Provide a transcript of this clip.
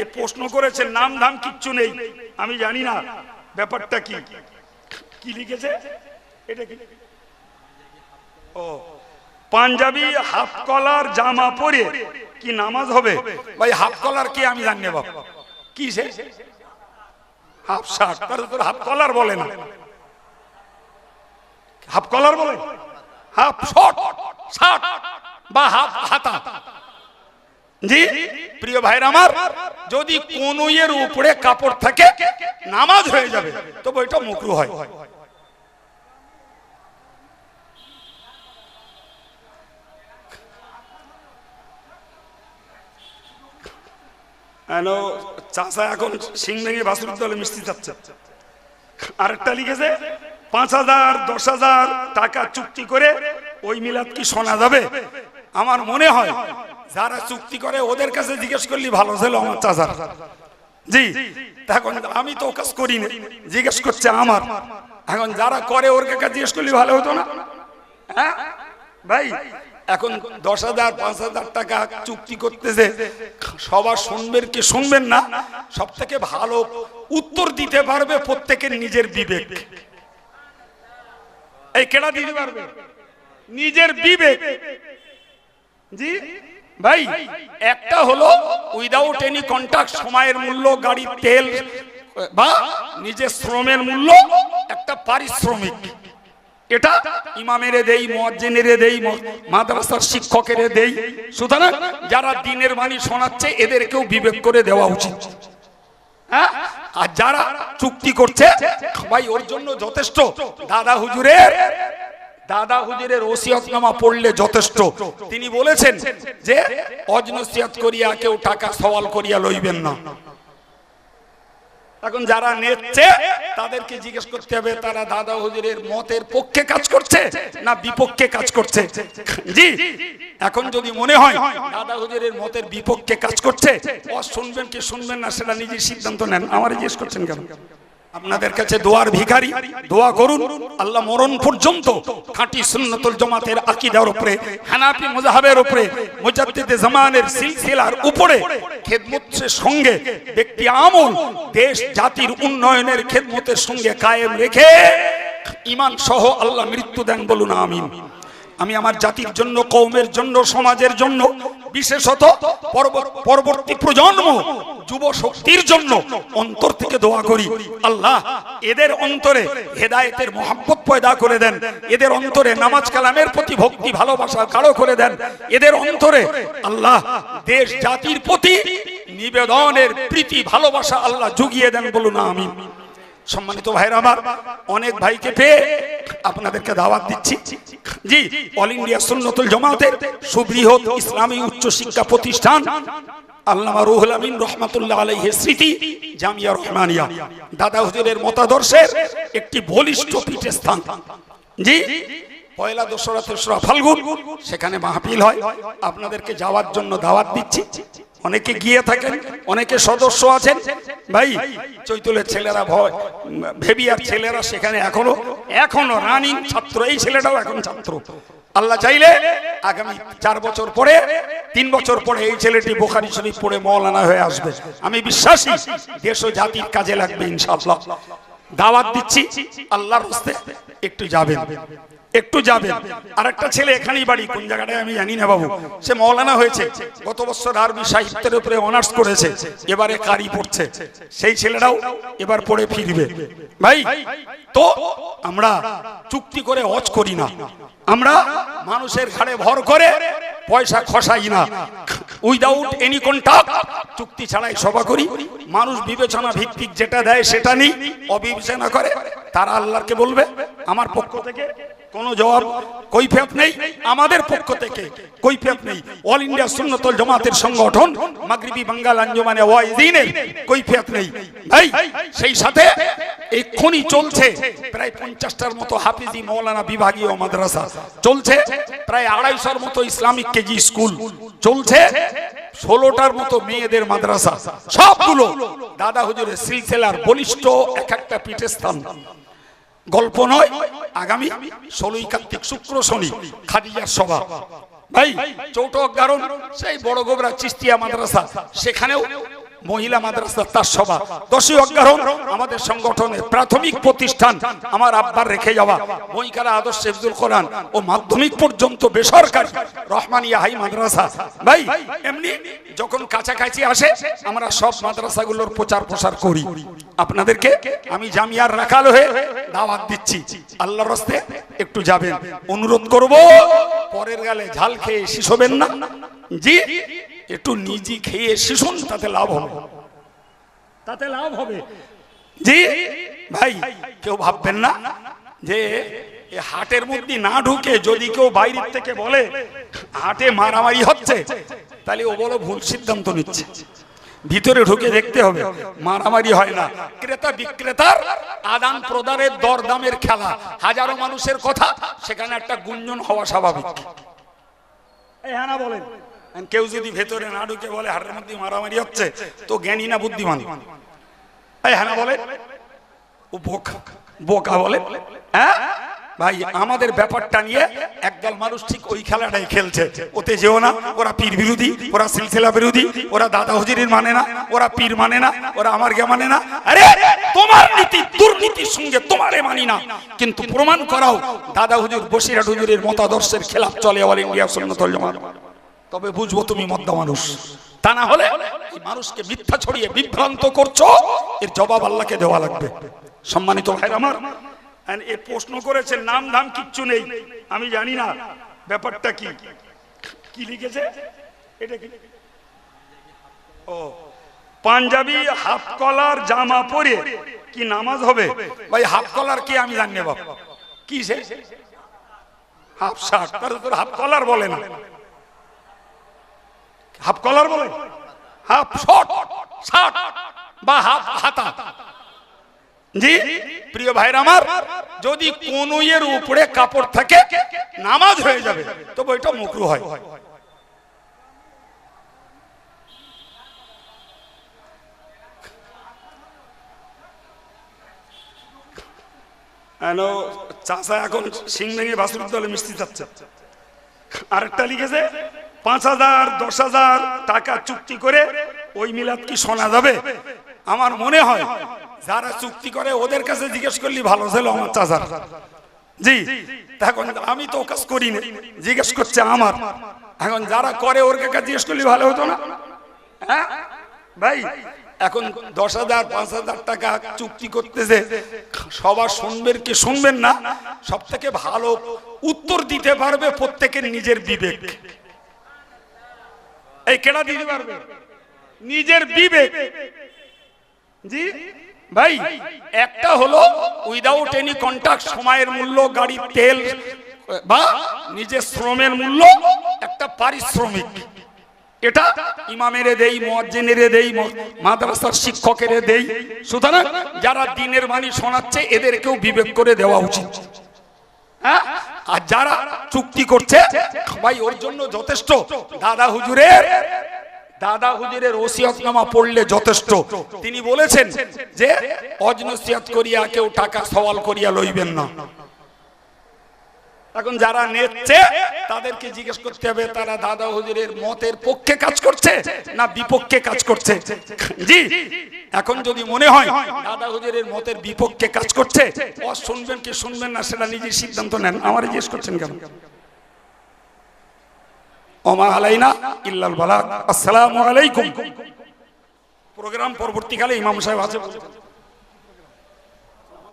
এ প্রশ্ন করেছেন, নাম ধাম কিচ্ছু নেই, আমি জানি না ব্যাপারটা কি। কি লিখেছে এটা? কি ও পাঞ্জাবি হাফ কলার জামা পরে কি নামাজ হবে? ভাই হাফ কলার কি আমি জানি না বাবা, কি সে হাফ শার্ট, তার তোর হাফ কলার বলে না, হাফ কলার বলে, হাফ শর্ট শার্ট বা হাফ হাতা। জি প্রিয় ভাইরা আমার, যদি কোন এর উপরে কাপড় থাকে নামাজ হয়ে যাবে, তবে এটা মাকরুহ হয়। চাষা এখন সিং ভেঙে বাসুর দলে মিষ্টি যাচ্ছে। আরেকটা লিখেছে 5,000 10,000 টাকা চুক্তি করে ওই মিলাদ কি শোনা যাবে? আমার মনে হয় যারা চুক্তি করে ওদের কাছে জিজ্ঞেস করলে ভালো ছিল আমার চাচার। জি এখন আমি তো কাজ করি না, জিজ্ঞেস করছে আমার। এখন যারা করে ওর কাছে জিজ্ঞেস করলে ভালো হতো না? হ্যাঁ ভাই, এখন 10,000 5,000 টাকা চুক্তি করতেছে, সবার শুনবেন কি শুনবেন না, সব থেকে ভালো উত্তর দিতে পারবে প্রত্যেকের নিজের বিবেক। এই কেডা দিতে পারবে? নিজের বিবেক। জি ভাই, একটা হলো উইদাউট এনি কন্ট্রাক্ট, সময়ের মূল্য, গাড়ির তেল বা নিজের শ্রমের মূল্য, একটা পারিশ্রমিক। এটা ইমামেরে দেই, মুয়াজ্জিনেরে দেই, মাদ্রাসার শিক্ষকেরে দেই। সুতরাং যারা দিনের বাণী শোনাচ্ছে এদেরকেও বিবেক করে দেওয়া উচিত। হ্যাঁ, আর যারা চুক্তি করছে ভাই ওর জন্য যথেষ্ট দাদা হুজুরের ওসিয়তনামা পড়লে যথেষ্ট। তিনি বলেছেন যে অজনসিয়ত করিয়া কেউ টাকা সওয়াল করিয়া লইবেন না। এখন যারা নেচ্ছে তাদেরকে জিজ্ঞেস করতে হবে তারা দাদা হুজুরের মতের পক্ষে কাজ করছে না বিপক্ষে কাজ করছে। জি এখন যদি মনে হয় দাদা হুজুরের মতের বিপক্ষে কাজ করছে, ও শুনবেন কি শুনবেন না সেটা নিজের সিদ্ধান্ত নেন। আমারে জিজ্ঞেস করছেন কেন? আপনাদের কাছে দোয়ার ভিখারি, দোয়া করুন আল্লাহ মরণ পর্যন্ত খাঁটি সুন্নতুল জামাতের আকীদার উপরে, হানাফি মাযহাবের উপরে, মুজাদ্দিদে জামানের সিলসিলার উপরে খেদমতের সঙ্গে ব্যক্তি আমল দেশ জাতির উন্নয়নের খেদমতের সঙ্গে কায়েম রেখে ঈমান সহ আল্লাহ মৃত্যু দেন, বলুন আমিন। আমি আমার জাতির জন্য, কওমের জন্য, সমাজের জন্য, বিশেষত পরবর্তী প্রজন্ম যুব শক্তির জন্য অন্তর থেকে দোয়া করি আল্লাহ এদের অন্তরে হেদায়েতের মহব্বত পয়দা করে দেন, এদের অন্তরে নামাজ কালামের প্রতি ভক্তি ভালোবাসা গাঢ় করে দেন, এদের অন্তরে আল্লাহ দেশ জাতির প্রতি নিবেদনের প্রীতি ভালোবাসা আল্লাহ জুগিয়ে দেন, বলুন আমিন। সম্মানিত ভাইরা আমার, অনেক ভাইকে পেয়ে আপনাদেরকে দাওয়াত দিচ্ছি। জি অল ইন্ডিয়া সুন্নতুল জামাতের সুবৃহৎ ইসলামী উচ্চ শিক্ষা প্রতিষ্ঠান আল্লামা রুহুল আমিন রহমাতুল্লাহ আলাইহি স্মৃতি জামিয়া রহমানিয়া দাদা হুজুরের মতাদর্শের একটি বলিষ্ঠ পীঠস্থান। জি পয়লা, দোসরা, তেসরা ফাল্গুন সেখানে মাহফিল হয়। আপনাদেরকে যাওয়ার জন্য দাওয়াত দিচ্ছি। অনেকে গিয়ে থাকেন, অনেকে সদস্য আছেন। ভাই চৈতলের ছেলেরা, ভেবিয়ার ছেলেরা সেখানে এখনো রানিং ছাত্র। এই ছেলেটাও এখন ছাত্র। আল্লাহ চাইলে আগামী 4 বছর পরে, 3 বছর পরে এই ছেলেটি বুখারী শরীফ পড়ে মাওলানা হয়ে আসবে। আমি বিশ্বাসী দেশ ও জাতির কাজে লাগবে ইনশাআল্লাহ। দাওয়াত দিচ্ছি, আল্লাহর রাস্তে একটু যাবেন, একটু যাবেন। আর একটা ছেলে এখানেই বাড়ি, কোন জায়গাটায় আমি জানি না বাবু, সে মাওলানা হয়েছে। গত বছর আরবি সাহিত্যের উপরে অনার্স করেছে, এবারে কারি পড়ছে। সেই ছেলেটাও এবার পড়ে ফিরবে। ভাই তো আমরা চুক্তি করে হজ করি না, আমরা মানুষের ঘাড়ে ভর করে পয়সা খসাই না, উইদাউট এনি কন্ট্রাক্ট, চুক্তি ছাড়াই সভা করি। মানুষ বিবেচনা ভিত্তিক যেটা দেয় সেটা নেই, অবিবেচনা করে তারা আল্লাহকে বলবে। আমার পক্ষ থেকে কোনো জবাব কৈফিয়ত নেই, আমাদের পক্ষ থেকে কৈফিয়ত নেই। অল ইন্ডিয়া সুন্নতুল জামাতের সংগঠন মাগরিবি বাঙ্গাল আঞ্জুমানে ওয়াইজিনের কৈফিয়ত নেই। ভাই সেই সাথে এক্ষুনি চলছে প্রায় 50টার মতো হাফিজি মাওলানা বিভাগীয় মাদ্রাসা চলছে, প্রায় 250-র মতো ইসলামিক কেজি স্কুল চলছে, 16টার মতো মেয়েদের মাদ্রাসা। সবগুলো দাদা হুজুরের সিলসিলার বলিষ্ঠ এক একটা পীঠস্থান। গল্প নয়, আগামী 16ই কার্তিক শুক্র শনি খাদিজার সভা। ভাই চৌটক গারণ সেই বড় গোবরা চিস্তিয়া মাদ্রাসা, সেখানেও মহিলা মাদ্রাসা তার সভা 10ই অগ্রহায়ণ আমাদের সংগঠনের প্রাথমিক প্রতিষ্ঠান আমার আব্বার রেখে যাওয়া বইকারা আদর্শ হিফজুল কোরআন ও মাধ্যমিক পর্যন্ত বেসরকারি রহমানিয়া হাই মাদ্রাসা। ভাই এমনি যখন কাছাকাছি আসে আমরা সব মাদ্রাসাগুলোর প্রচার প্রসার করি। আপনাদেরকে আমি জামিয়ার রাখাল হয়ে দাওয়াত দিচ্ছি, আল্লাহর রাস্তায় একটু যাবেন, অনুরোধ করব। পরের গালে ঝাল খেয়ে শিশোবেন না, জি একটু নিজে খেয়ে শিশুন, তাতে লাভ হবে, তাতে লাভ হবে। জি ভাই কেউ ভাববেন না যে হাটের মধ্যে না ঢুকে যদি কেউ বাইরের থেকে বলে হাটে মারামারি হচ্ছে, তাহলে ও বলো ভুল সিদ্ধান্ত নিচ্ছে। ভিতরে ঢুকে দেখতে হবে মারামারি হয় না, ক্রেতা বিক্রেতার আদান প্রদানের দরদামের খেলা, হাজারো মানুষের কথা, সেখানে একটা গুঞ্জন হওয়া স্বাভাবিক। হ্যাঁ না বলেন? কেউ যদি ভেতরে না ঢুকে বলে হাটের মধ্যে মারামারি হচ্ছে, তো জ্ঞানী না বুদ্ধিমান? হ্যাঁ না বলে? ও বোকা বলে। হ্যাঁ ভাই আমাদের ব্যাপারটা নিয়ে একদল মানুষ ঠিক ওই খেলাটাই খেলছে, ওতে যেও না, ওরা পীর বিরোধী, ওরা সিলসিলা বিরোধী, ওরা দাদা হুজুরের মানে না, ওরা পীর মানে না, ওরা আমার গে মানে না। আরে তোমার নীতি দুর্নীতির সঙ্গে তোমারে মানি না, কিন্তু প্রমাণ করাও দাদা হুজুর বসিরহাট হুজুরের মতাদর্শের খেলাফ চলে অল ইন্ডিয়া সুন্নাত ওয়াল জামাত, তবে বুঝবো তুমি মদ্দা মানুষ। তা না হলে এই মানুষকে মিথ্যা ছড়িয়ে বিভ্রান্ত করছো, এর জবাব আল্লাহকে দেওয়া লাগবে। সম্মানিত ভাইরা আমার, এ প্রশ্ন করেছেন, নাম ধাম কিচ্ছু নেই, আমি জানি না ব্যাপারটা কি। কি লিখেছে এটা? কি ও পাঞ্জাবি হাফ কলার জামা পরে কি নামাজ হবে? ভাই হাফ কলার কি আমি জানি না বাবা, কি সে হাফ শার্ট, তার তো হাফ কলার বলে না, হাফ কলার বলে, হাফ শর্ট শার্ট বা হাফ হাতা। জি প্রিয় ভাইরা আমার, যদি কোনয়ের উপরে কাপড় থাকে নামাজ হয়ে যাবে, তবে ওইটা মাকরুহ হয়। চাষা এখন সিং ভেঙে বাসুর দলে মিষ্টি যাচ্ছে। আরেকটা লিখেছে 5,000 10,000 টাকা চুক্তি করে ওই মিলাদ কি শোনা যাবে? আমার মনে হয় যারা চুক্তি করে ওদের কাছে জিজ্ঞেস করলে ভালো ছিল আমার চাচার। জি এখন আমি তো কাজ করি না, জিজ্ঞেস করছে আমার। এখন যারা করে ওর কাছে জিজ্ঞেস করলে ভালো হতো না? হ্যাঁ ভাই এখন 10,000 5,000 টাকা চুক্তি করতেছে, সবার শুনবেন কি শুনবেন না, সব থেকে ভালো উত্তর দিতে পারবে প্রত্যেকের নিজের বিবেক। এই কেনা দিতে পারবে নিজের বিবেক। জি ভাই একটা হলো উইদাউট এনি কন্ট্রাক্ট, সময়ের মূল্য, গাড়ির তেল বা নিজের শ্রমের মূল্য, একটা পারিশ্রমিক। এটা ইমামেরে দেই, মুয়াজ্জিনেরে দেই, মাদ্রাসার শিক্ষকেরে দেই। সুতরাং যারা দিনের বাণী শোনাচ্ছে এদেরকেও বিবেক করে দেওয়া উচিত। হ্যাঁ আর যারা চুক্তি করছে ভাই ওর জন্য যথেষ্ট দাদা হুজুরের ওসিয়তনামা পড়লে যথেষ্ট। তিনি বলেছেন যে অজনসিয়ত করিয়া কেউ টাকা সওয়াল করিয়া লইবেন না। এখন যারা নেচ্ছে তাদেরকে জিজ্ঞেস করতে হবে তারা দাদা হুজুরের মতের পক্ষে কাজ করছে না বিপক্ষে কাজ করছে। জি এখন যদি মনে হয় দাদা হুজুরের মতের বিপক্ষে কাজ করছে, ও শুনবেন কি শুনবেন না সেটা নিজের সিদ্ধান্ত নেন। আমারে জিজ্ঞেস করছেন কেন? ওমা আলাইনা ইল্লাল বালাগ। আসসালামু আলাইকুম। প্রোগ্রাম পরবর্তীকালে ইমাম সাহেব আছে।